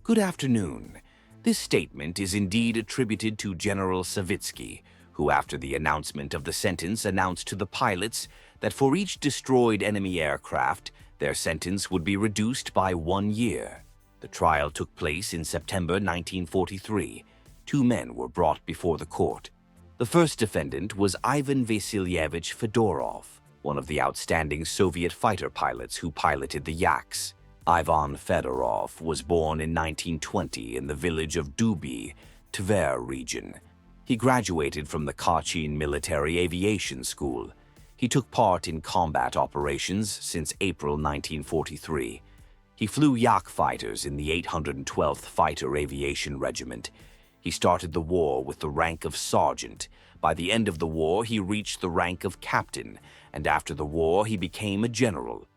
Good afternoon. This statement is indeed attributed to General Savitsky, who after the announcement of the sentence announced to the pilots that for each destroyed enemy aircraft, their sentence would be reduced by 1 year. The trial took place in September 1943. 2 men were brought before the court. The first defendant was Ivan Vasilievich Fedorov, one of the outstanding Soviet fighter pilots who piloted the Yaks. Ivan Fedorov was born in 1920 in the village of Duby, Tver region. He graduated from the Kachin Military Aviation School. He took part in combat operations since April 1943. He flew Yak fighters in the 812th Fighter Aviation Regiment. He started the war with the rank of sergeant. By the end of the war, he reached the rank of captain, and after the war, he became a general.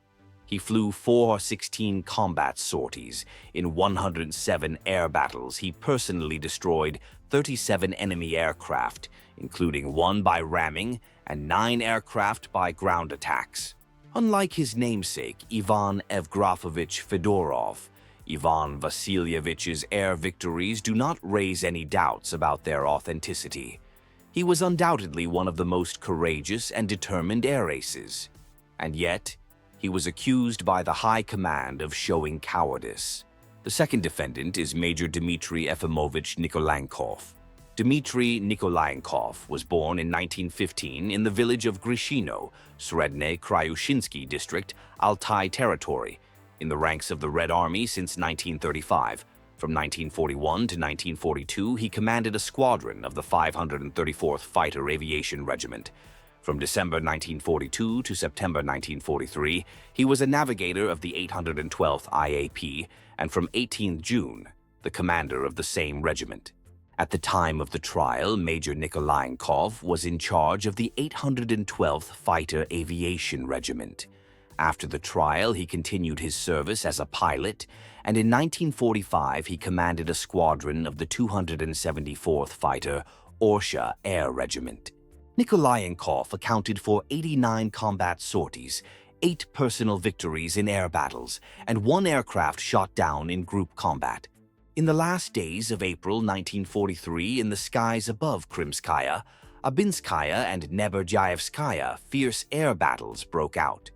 He flew 416 combat sorties. In 107 air battles, he personally destroyed 37 enemy aircraft, including 1 by ramming and 9 aircraft by ground attacks. Unlike his namesake, Ivan Evgrafovich Fedorov, Ivan Vasilievich's air victories do not raise any doubts about their authenticity. He was undoubtedly one of the most courageous and determined air aces. And yet, he was accused by the High Command of showing cowardice. The second defendant is Major Dmitry Efimovich Nikolaenkov. Dmitry Nikolaenkov was born in 1915 in the village of Grishino, Sredne Kryushinsky district, Altai Territory, in the ranks of the Red Army since 1935. From 1941 to 1942, he commanded a squadron of the 534th Fighter Aviation Regiment. From December 1942 to September 1943, he was a navigator of the 812th IAP, and from 18th June, the commander of the same regiment. At the time of the trial, Major Nikolaenkov was in charge of the 812th Fighter Aviation Regiment. After the trial, he continued his service as a pilot, and in 1945 he commanded a squadron of the 274th Fighter Orsha Air Regiment. Nikolaenkov accounted for 89 combat sorties, 8 personal victories in air battles, and 1 aircraft shot down in group combat. In the last days of April 1943, in the skies above Krymskaya, Abinskaya and Neberjaevskaya, fierce air battles broke out.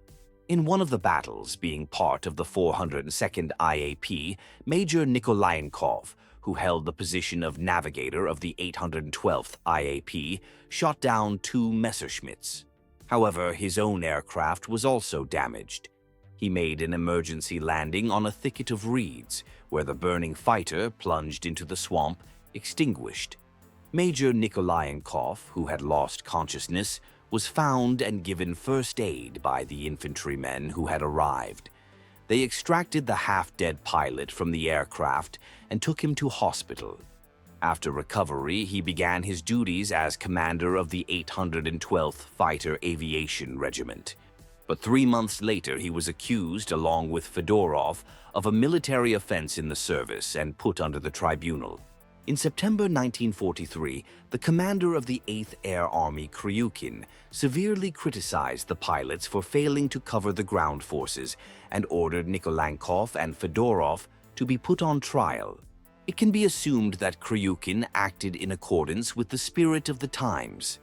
In one of the battles, being part of the 402nd IAP, Major Nikolaenkov, who held the position of navigator of the 812th IAP, shot down 2 Messerschmitts. However, his own aircraft was also damaged. He made an emergency landing on a thicket of reeds, where the burning fighter plunged into the swamp, extinguished. Major Nikolaenkov, who had lost consciousness, was found and given first aid by the infantrymen who had arrived. They extracted the half-dead pilot from the aircraft and took him to hospital. After recovery, he began his duties as commander of the 812th Fighter Aviation Regiment. But 3 months later, he was accused, along with Fedorov, of a military offense in the service and put under the tribunal. In September 1943, the commander of the 8th Air Army, Kryukin, severely criticized the pilots for failing to cover the ground forces and ordered Nikolaenkov and Fedorov to be put on trial. It can be assumed that Kryukin acted in accordance with the spirit of the times.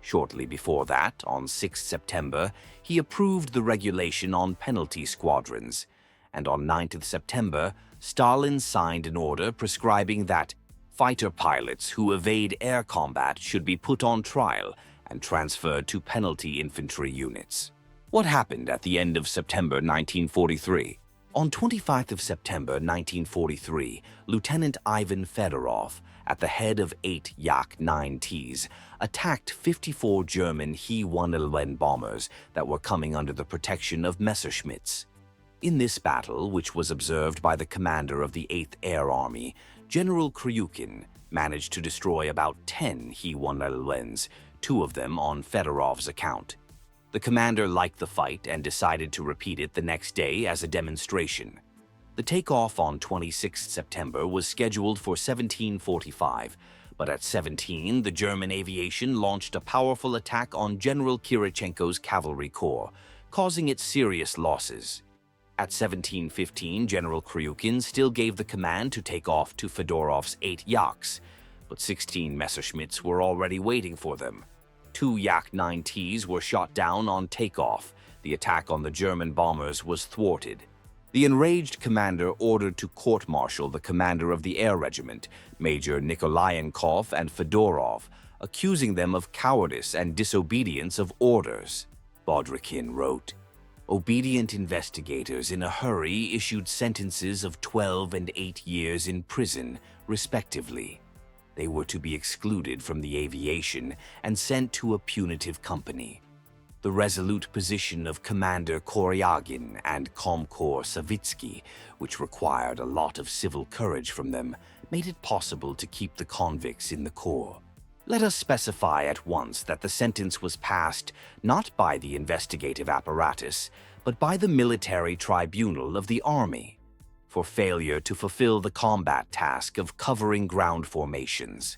Shortly before that, on 6 September, he approved the regulation on penalty squadrons, and on 9th September, Stalin signed an order prescribing that fighter pilots who evade air combat should be put on trial and transferred to penalty infantry units. What happened at the end of September 1943? On 25th of September 1943, Lieutenant Ivan Fedorov, at the head of 8 Yak-9Ts, attacked 54 German He-111 bombers that were coming under the protection of Messerschmitts. In this battle, which was observed by the commander of the 8th Air Army, General Kryukin managed to destroy about 10 He-111s, 2 of them on Fedorov's account. The commander liked the fight and decided to repeat it the next day as a demonstration. The takeoff on 26 September was scheduled for 17:45, but at 17, the German aviation launched a powerful attack on General Kirichenko's cavalry corps, causing it serious losses. At 17:15, General Kryukin still gave the command to take off to Fedorov's 8 Yaks, but 16 Messerschmitts were already waiting for them. 2 Yak-9Ts were shot down on takeoff. The attack on the German bombers was thwarted. The enraged commander ordered to court-martial the commander of the air regiment, Major Nikolayenkov and Fedorov, accusing them of cowardice and disobedience of orders. Bodrykin wrote, "Obedient investigators in a hurry issued sentences of 12 and 8 years in prison, respectively. They were to be excluded from the aviation and sent to a punitive company. The resolute position of Commander Koryagin and Komkor Savitsky, which required a lot of civil courage from them, made it possible to keep the convicts in the Corps. Let us specify at once that the sentence was passed not by the investigative apparatus, but by the military tribunal of the army, for failure to fulfill the combat task of covering ground formations.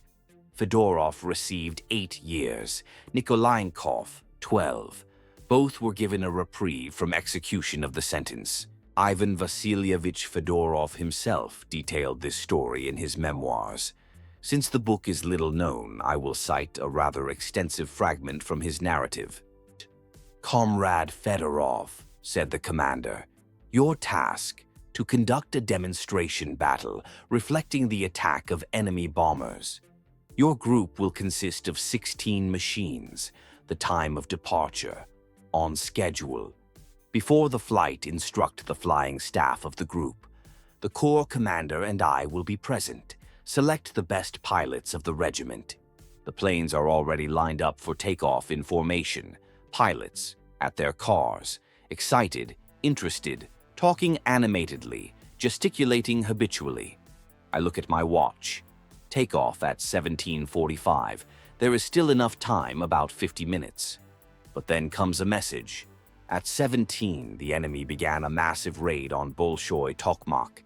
Fedorov received 8 years, Nikolayenkov 12. Both were given a reprieve from execution of the sentence. Ivan Vasilievich Fedorov himself detailed this story in his memoirs. Since the book is little known, I will cite a rather extensive fragment from his narrative. "Comrade Fedorov," said the commander, "your task, to conduct a demonstration battle reflecting the attack of enemy bombers. Your group will consist of 16 machines, the time of departure, on schedule. Before the flight, instruct the flying staff of the group. The Corps commander and I will be present. Select the best pilots of the regiment. The planes are already lined up for takeoff in formation. Pilots, at their cars, excited, interested, talking animatedly, gesticulating habitually. I look at my watch. Takeoff at 17:45. There is still enough time, about 50 minutes. But then comes a message. At 17, the enemy began a massive raid on Bolshoi Tokmak.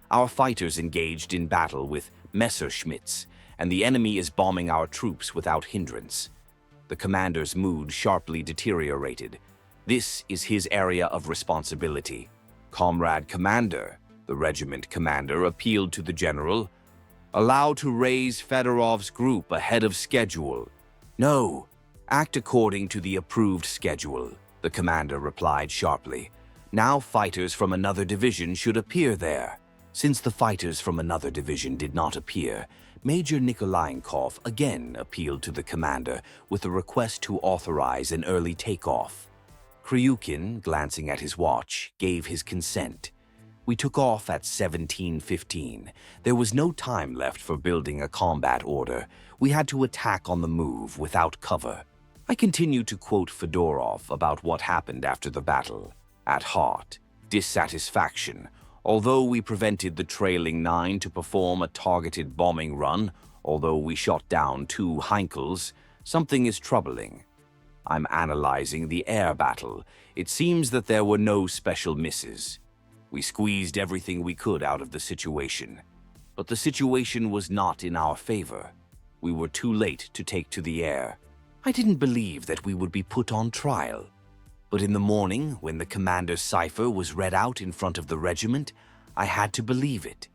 Our fighters engaged in battle with Messerschmitts, and the enemy is bombing our troops without hindrance. The commander's mood sharply deteriorated. This is his area of responsibility. Comrade Commander, the regiment commander appealed to the general, allow to raise Fedorov's group ahead of schedule. No, act according to the approved schedule, the commander replied sharply. Now fighters from another division should appear there. Since the fighters from another division did not appear, Major Nikolayenkov again appealed to the commander with a request to authorize an early takeoff. Kryukin, glancing at his watch, gave his consent. We took off at 17:15. There was no time left for building a combat order. We had to attack on the move without cover. I continue to quote Fedorov about what happened after the battle. At heart, dissatisfaction. Although we prevented the trailing 9 to perform a targeted bombing run, although we shot down 2 Heinkels, something is troubling. I'm analyzing the air battle. It seems that there were no special misses. We squeezed everything we could out of the situation. But the situation was not in our favor. We were too late to take to the air. I didn't believe that we would be put on trial. But in the morning, when the commander's cipher was read out in front of the regiment, I had to believe it.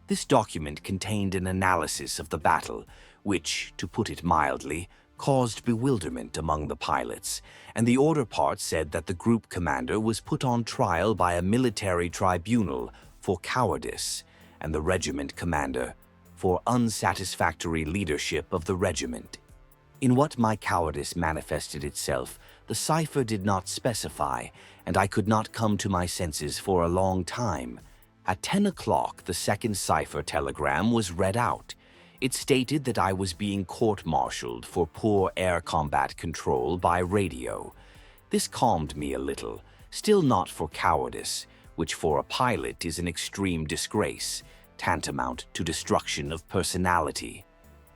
This document contained an analysis of the battle, which, to put it mildly, caused bewilderment among the pilots, and the order part said that the group commander was put on trial by a military tribunal for cowardice, and the regiment commander for unsatisfactory leadership of the regiment. In what my cowardice manifested itself, the cipher did not specify, and I could not come to my senses for a long time. At 10 o'clock, the second cipher telegram was read out. It stated that I was being court-martialed for poor air combat control by radio. This calmed me a little, still not for cowardice, which for a pilot is an extreme disgrace, tantamount to destruction of personality.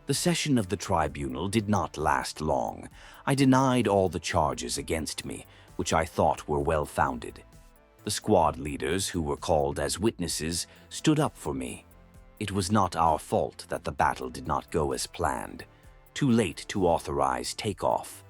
The session of the tribunal did not last long. I denied all the charges against me, which I thought were well-founded. The squad leaders, who were called as witnesses, stood up for me. It was not our fault that the battle did not go as planned. Too late to authorize takeoff.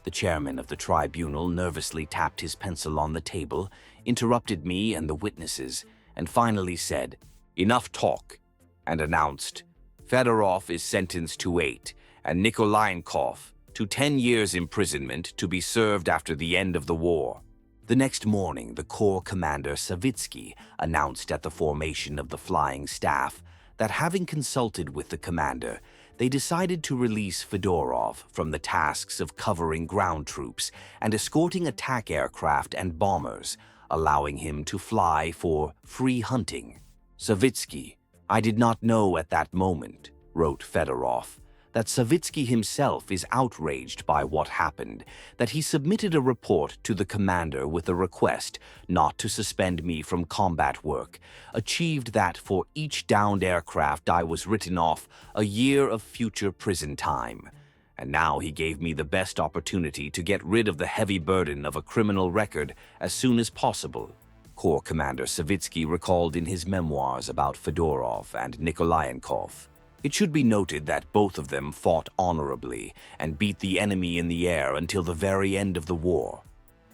The chairman of the tribunal nervously tapped his pencil on the table, interrupted me and the witnesses, and finally said, "Enough talk," and announced, "Fedorov is sentenced to 8 and Nikolaenkov to 10 years imprisonment to be served after the end of the war." The next morning, the Corps Commander Savitsky announced at the formation of the flying staff that, having consulted with the commander, they decided to release Fedorov from the tasks of covering ground troops and escorting attack aircraft and bombers, allowing him to fly for free hunting. "Savitsky, I did not know at that moment," wrote Fedorov, "that Savitsky himself is outraged by what happened, that he submitted a report to the commander with a request not to suspend me from combat work, achieved that for each downed aircraft I was written off a year of future prison time. And now he gave me the best opportunity to get rid of the heavy burden of a criminal record as soon as possible," Corps Commander Savitsky recalled in his memoirs about Fedorov and Nikolaenkov. It should be noted that both of them fought honorably and beat the enemy in the air until the very end of the war.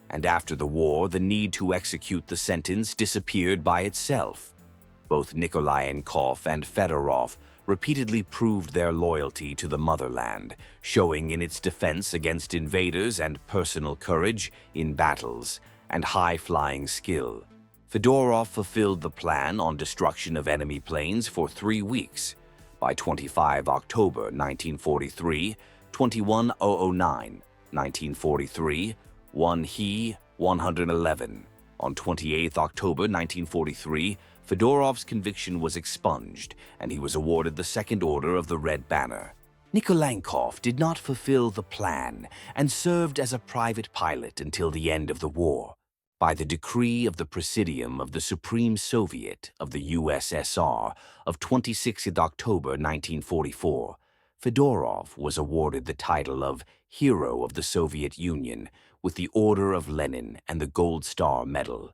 And after the war, the need to execute the sentence disappeared by itself. Both Nikolaenkov and Fedorov repeatedly proved their loyalty to the motherland, showing in its defense against invaders and personal courage in battles and high-flying skill. Fedorov fulfilled the plan on destruction of enemy planes for 3 weeks. By 25 October 1943, 21009, 1943, 1 He, 111. On 28 October 1943, Fedorov's conviction was expunged, and he was awarded the Second Order of the Red Banner. Nikolaenkov did not fulfill the plan and served as a private pilot until the end of the war. By the decree of the Presidium of the Supreme Soviet of the USSR of 26 October 1944, Fedorov was awarded the title of Hero of the Soviet Union with the Order of Lenin and the Gold Star Medal.